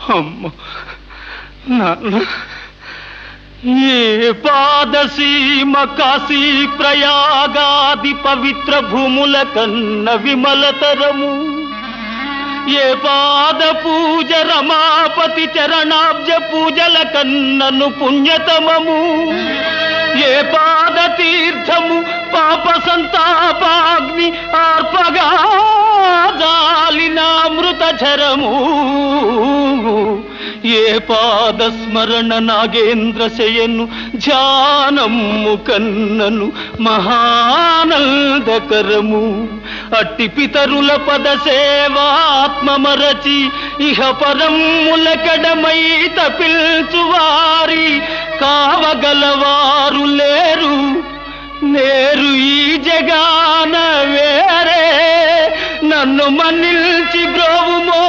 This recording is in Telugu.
అమ్మ నాన్న, ఏ పాదసీమ కాశీ ప్రయాగాది పవిత్ర భూముల కన్న విమలతరము, ఏ పాద పూజ రమాపతి చరణాబ్జ పూజల కన్నను పుణ్యతమము, ఏ పాద తీర్థము పాప సంతాపాగ్ని ఆర్పగా జాలినామృత ఝరము, ఏ పాద స్మరణ నాగేంద్ర శయను ధ్యానము కన్నను మహానందకరము. అట్టి పితరుల పద సేవాత్మమరచి ఇహ పరములకడమై తపిల్చువారి కావగలవారు లేరు, నేరు ఈ జగాన వేరే. నన్ను మన్నిల్చి బ్రోవుమో